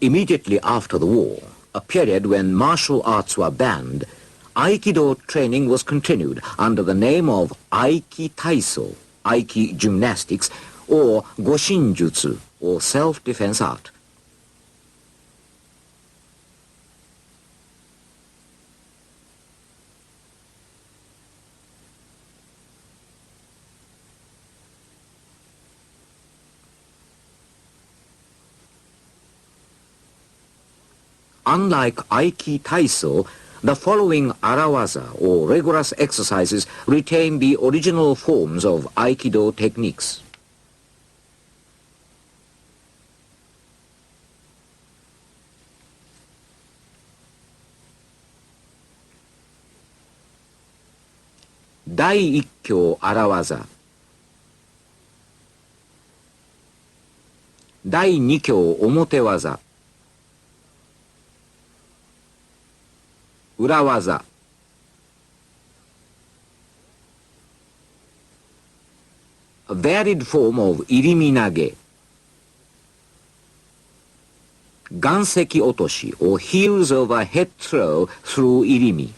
Immediately after the war, a period when martial arts were banned, Aikido training was continued under the name of Aiki Taiso, Aiki gymnastics, or Goshinjutsu, or self-defense art. Unlike Aiki Taiso, the following arawaza, or rigorous exercises, retain the original forms of Aikido techniques. Dai Ikkyo arawaza, Dai Nikkyo omotewaza, Urawaza. A varied form of iriminage. Ganseki otoshi, or heels over head throw through irimi.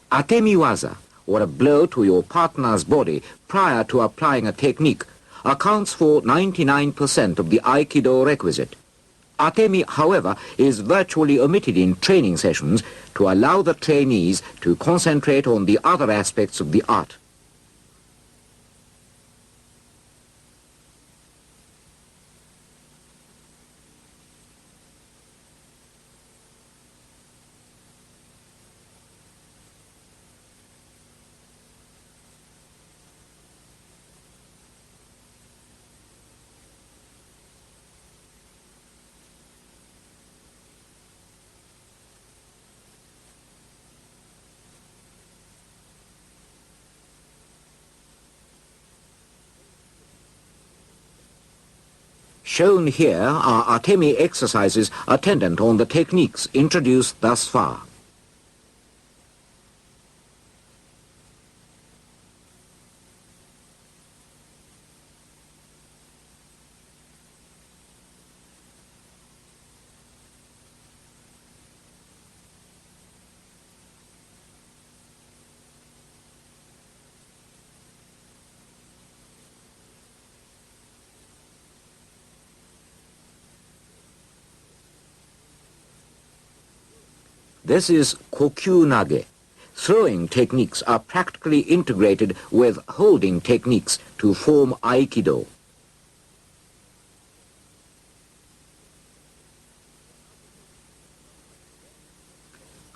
Atemiwaza, or a blow to your partner's body prior to applying a technique, accounts for 99% of the Aikido requisite. Atemi, however, is virtually omitted in training sessions to allow the trainees to concentrate on the other aspects of the art. Shown here are Atemi exercises attendant on the techniques introduced thus far. This is kokyu-nage. Throwing techniques are practically integrated with holding techniques to form Aikido.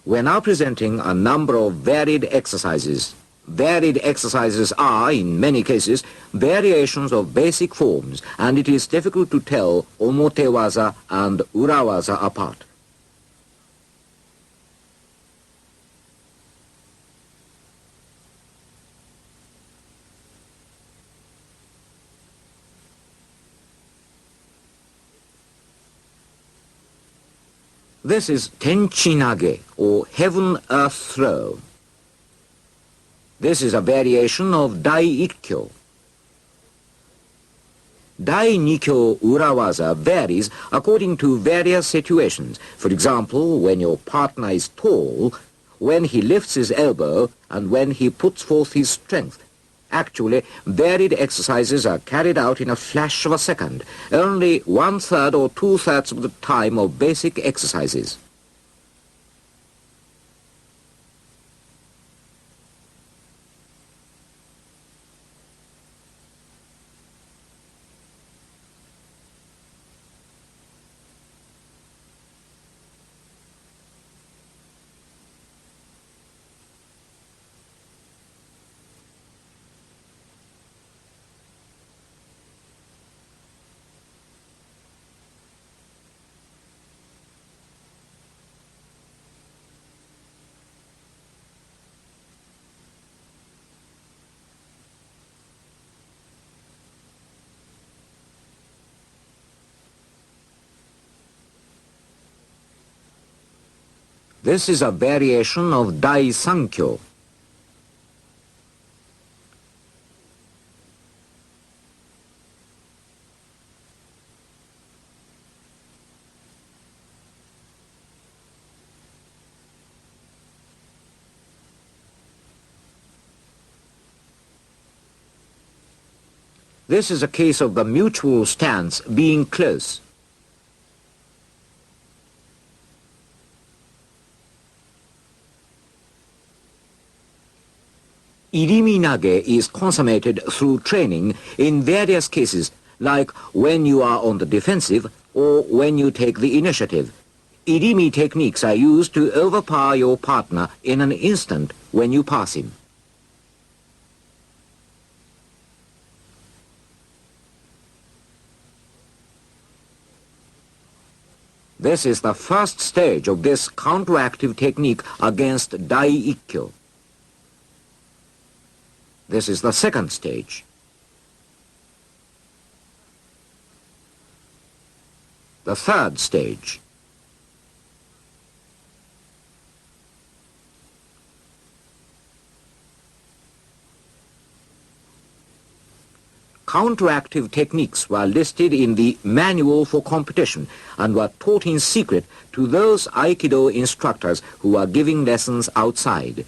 We're now presenting a number of varied exercises. Varied exercises are, in many cases, variations of basic forms, and it is difficult to tell omotewaza and urawaza apart. This is Tenchi-nage, or heaven-earth throw. This is a variation of Dai-ikkyo. Dai-nikkyo urawaza varies according to various situations. For example, when your partner is tall, when he lifts his elbow, and when he puts forth his strength. Actually, varied exercises are carried out in a flash of a second, only 1/3 or 2/3 of the time of basic exercises. This is a variation of Dai-sankyo. This is a case of the mutual stance being close. Iriminage is consummated through training in various cases, like when you are on the defensive or when you take the initiative. Irimi techniques are used to overpower your partner in an instant when you pass him. This is the first stage of this counteractive technique against Dai-ikkyo. This is the second stage. The third stage. Counteractive techniques were listed in the Manual for Competition and were taught in secret to those Aikido instructors who are giving lessons outside.